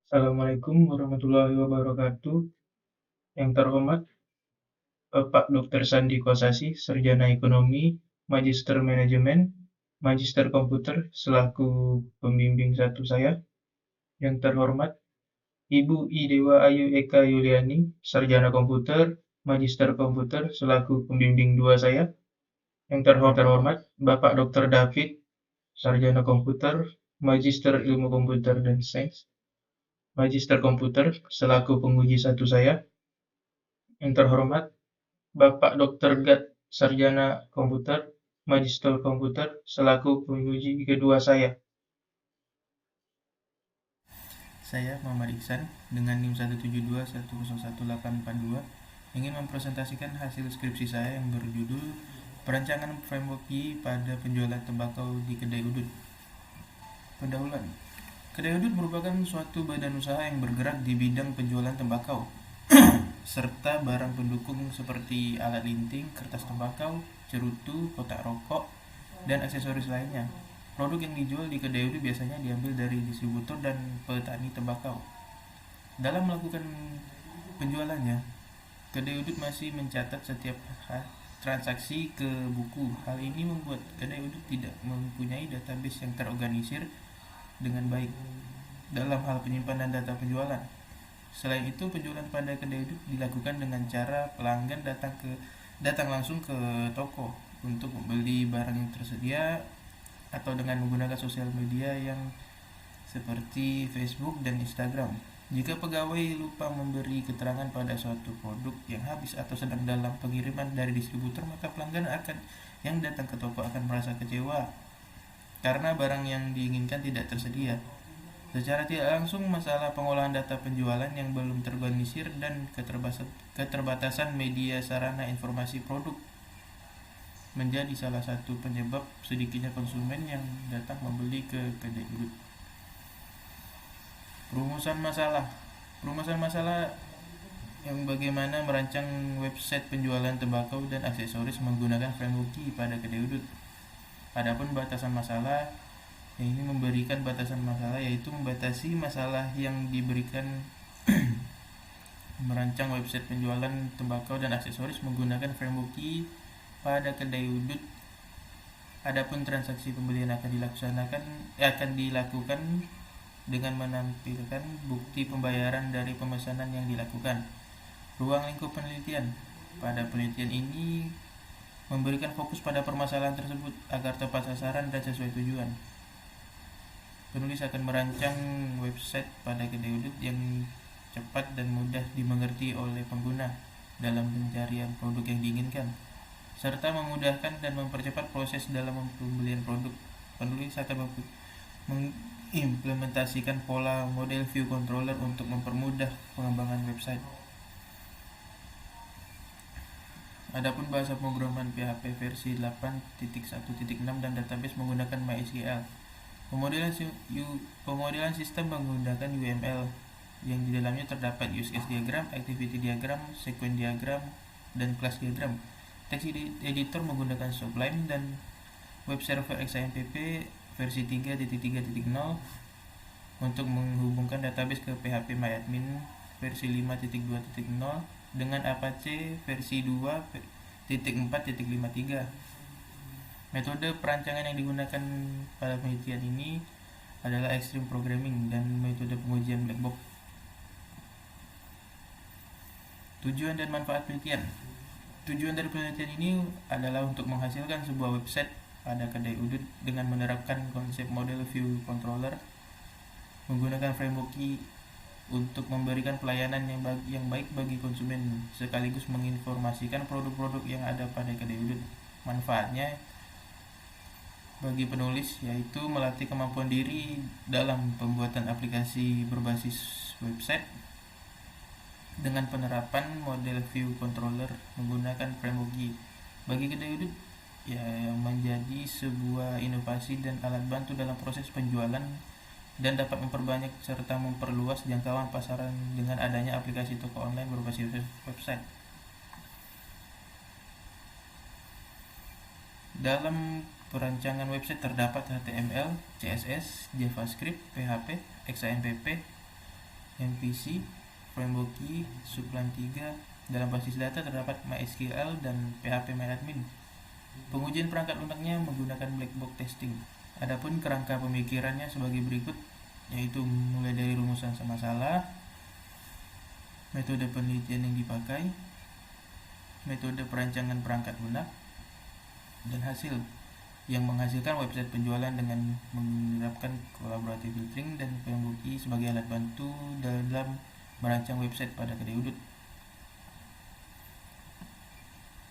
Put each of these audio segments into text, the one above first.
Assalamualaikum warahmatullahi wabarakatuh. Yang terhormat Bapak Dr. Sandi Kosasi, Sarjana Ekonomi, Magister Manajemen, Magister Komputer selaku pembimbing satu saya. Yang terhormat Ibu I. Dewa Ayu Eka Yuliani, Sarjana Komputer, Magister Komputer selaku pembimbing dua saya. Yang terhormat Bapak Dr. David, Sarjana Komputer, Magister Ilmu Komputer dan Sains, Magister Komputer selaku penguji satu saya. Yang terhormat Bapak Dr. Gad, Sarjana Komputer, Magister Komputer selaku penguji kedua saya. Saya Muhammad Iksan dengan NIM 172101842 ingin mempresentasikan hasil skripsi saya yang berjudul Perancangan Framework Y pada Penjualan Tembakau di Kedai Udut. Pendahuluan. Kedai Udut merupakan suatu badan usaha yang bergerak di bidang penjualan tembakau serta barang pendukung seperti alat linting, kertas tembakau, cerutu, kotak rokok, dan aksesoris lainnya. Produk yang dijual di kedai udut biasanya diambil dari distributor dan petani tembakau. Dalam melakukan penjualannya, kedai udut masih mencatat setiap transaksi ke buku. Hal ini membuat kedai udut tidak mempunyai database yang terorganisir dengan baik dalam hal penyimpanan data penjualan. Selain itu, penjualan pada kedai udut dilakukan dengan cara pelanggan datang langsung ke toko untuk membeli barang yang tersedia atau dengan menggunakan sosial media yang seperti Facebook dan Instagram. Jika pegawai lupa memberi keterangan pada suatu produk yang habis atau sedang dalam pengiriman dari distributor, maka pelanggan yang datang ke toko akan merasa kecewa karena barang yang diinginkan tidak tersedia. Secara tidak langsung, masalah pengolahan data penjualan yang belum terorganisir dan keterbatasan media sarana informasi produk menjadi salah satu penyebab sedikitnya konsumen yang datang membeli ke kedai udut. Perumusan masalah yang bagaimana merancang website penjualan tembakau dan aksesoris menggunakan framework Y pada kedai udut. Adapun batasan masalah, ini memberikan batasan masalah yaitu membatasi masalah yang diberikan merancang website penjualan tembakau dan aksesoris menggunakan framework Y pada kedai udut. Adapun transaksi pembelian akan dilakukan dengan menampilkan bukti pembayaran dari pemesanan yang dilakukan. Ruang lingkup penelitian. Pada penelitian ini memberikan fokus pada permasalahan tersebut agar tepat sasaran dan sesuai tujuan. Penulis akan merancang website pada kedai udut yang cepat dan mudah dimengerti oleh pengguna dalam pencarian produk yang diinginkan, serta memudahkan dan mempercepat proses dalam pembelian produk. Penulis akan mengimplementasikan pola model view controller untuk mempermudah pengembangan website. Adapun bahasa pemrograman PHP versi 8.1.6 dan database menggunakan MySQL. Pemodelan sistem menggunakan UML yang di dalamnya terdapat use case diagram, activity diagram, sequence diagram, dan class diagram. Text editor menggunakan Sublime dan web server XAMPP versi 3.3.0 untuk menghubungkan database ke PHP MyAdmin versi 5.2.0 dengan Apache versi 2.4.53. Metode perancangan yang digunakan pada penelitian ini adalah extreme programming dan metode pengujian black box. Tujuan dan manfaat penelitian. Tujuan dari penelitian ini adalah untuk menghasilkan sebuah website pada kedai udut dengan menerapkan konsep model view controller, menggunakan framework Y untuk memberikan pelayanan yang baik bagi konsumen, sekaligus menginformasikan produk-produk yang ada pada kedai udut. Manfaatnya bagi penulis yaitu melatih kemampuan diri dalam pembuatan aplikasi berbasis website dengan penerapan model view controller menggunakan framework Y. Bagi kedai udut menjadi sebuah inovasi dan alat bantu dalam proses penjualan dan dapat memperbanyak serta memperluas jangkauan pasaran dengan adanya aplikasi toko online berbasis website. Dalam perancangan website terdapat HTML, CSS, JavaScript, PHP, XAMPP, MVC, Framework Key, Subplan 3. Dalam basis data terdapat MySQL dan PHP-MyAdmin. Pengujian perangkat lunaknya menggunakan black box testing. Adapun kerangka pemikirannya sebagai berikut, yaitu mulai dari rumusan masalah, metode penelitian yang dipakai, metode perancangan perangkat lunak, dan hasil yang menghasilkan website penjualan dengan menerapkan collaborative filtering dan framework Key sebagai alat bantu dalam merancang website pada kedai udut.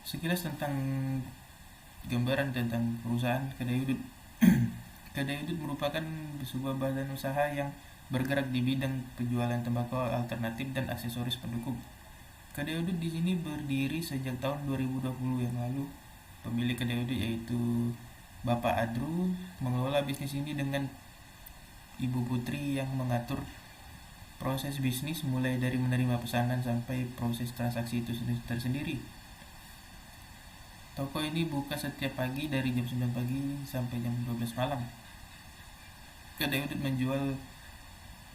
Sekilas tentang gambaran tentang perusahaan kedai udut. Kedai udut merupakan sebuah badan usaha yang bergerak di bidang penjualan tembakau alternatif dan aksesoris pendukung. Kedai udut di sini berdiri sejak tahun 2020 yang lalu. Pemilik kedai udut yaitu Bapak Adru mengelola bisnis ini dengan Ibu Putri yang mengatur proses bisnis mulai dari menerima pesanan sampai proses transaksi itu tersendiri. Toko ini buka setiap pagi dari jam 9 pagi sampai jam 12 malam. Kedai udut menjual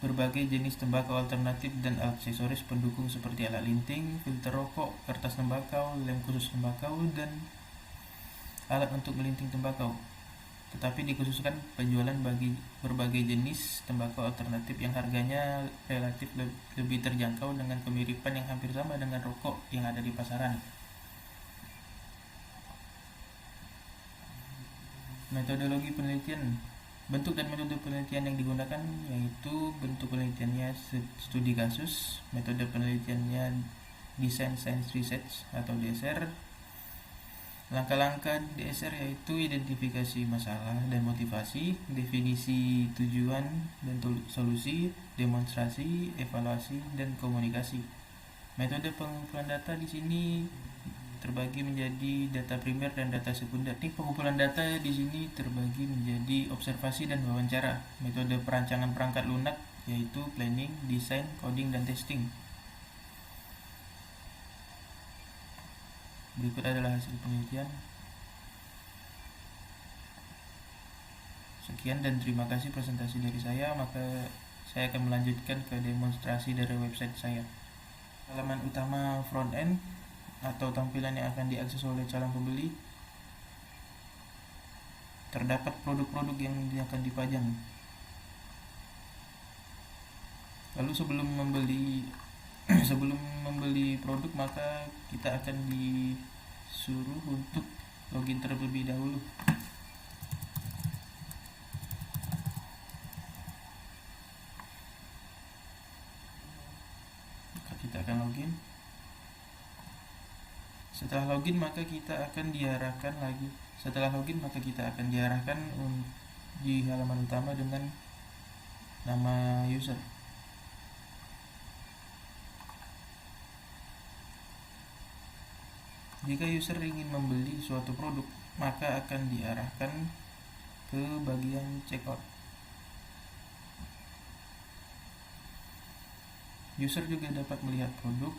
berbagai jenis tembakau alternatif dan aksesoris pendukung seperti alat linting, filter rokok, kertas tembakau, lem khusus tembakau, dan alat untuk melinting tembakau. Tetapi dikhususkan penjualan bagi berbagai jenis tembakau alternatif yang harganya relatif lebih terjangkau dengan kemiripan yang hampir sama dengan rokok yang ada di pasaran. Metodologi penelitian. Bentuk dan metode penelitian yang digunakan yaitu bentuk penelitiannya studi kasus, metode penelitiannya design science research atau DSR. Langkah-langkah DSR yaitu identifikasi masalah dan motivasi, definisi tujuan dan solusi, demonstrasi, evaluasi, dan komunikasi. Metode pengumpulan data di sini terbagi menjadi data primer dan data sekunder. Teknik pengumpulan data di sini terbagi menjadi observasi dan wawancara. Metode perancangan perangkat lunak yaitu planning, design, coding, dan testing. Berikut adalah hasil penelitian. Sekian dan terima kasih presentasi dari saya. Maka saya akan melanjutkan ke demonstrasi dari website saya. Halaman utama front end atau tampilan yang akan diakses oleh calon pembeli. Terdapat produk-produk yang akan dipajang. Lalu sebelum membeli produk maka kita akan disuruh untuk login terlebih dahulu. Maka kita akan login. Setelah login maka kita akan diarahkan di halaman utama dengan nama user. Jika user ingin membeli suatu produk, maka akan diarahkan ke bagian checkout. User juga dapat melihat produk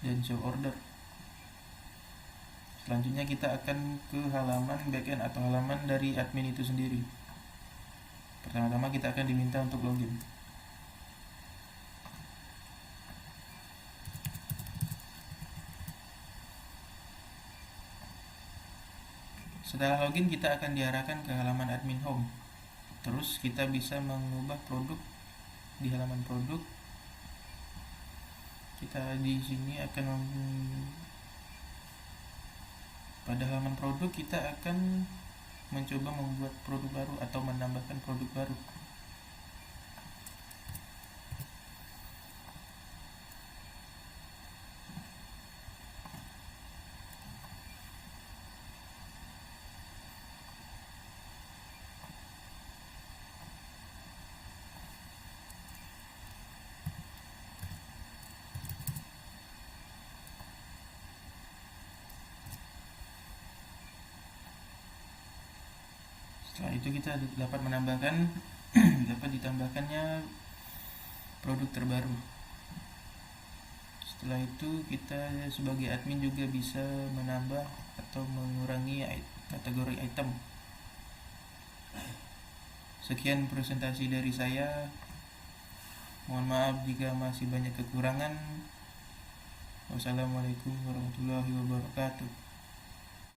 dan show order. Selanjutnya kita akan ke halaman backend atau halaman dari admin itu sendiri. Pertama-tama kita akan diminta untuk login. Setelah login kita akan diarahkan ke halaman admin home. Terus kita bisa mengubah produk di halaman produk. Kita di sini akan pada halaman produk kita akan mencoba membuat produk baru atau menambahkan produk baru. Setelah itu kita dapat menambahkan dapat ditambahkannya produk terbaru. Setelah itu kita sebagai admin juga bisa menambah atau mengurangi kategori item. Sekian presentasi dari saya. Mohon maaf jika masih banyak kekurangan. Wassalamualaikum warahmatullahi wabarakatuh.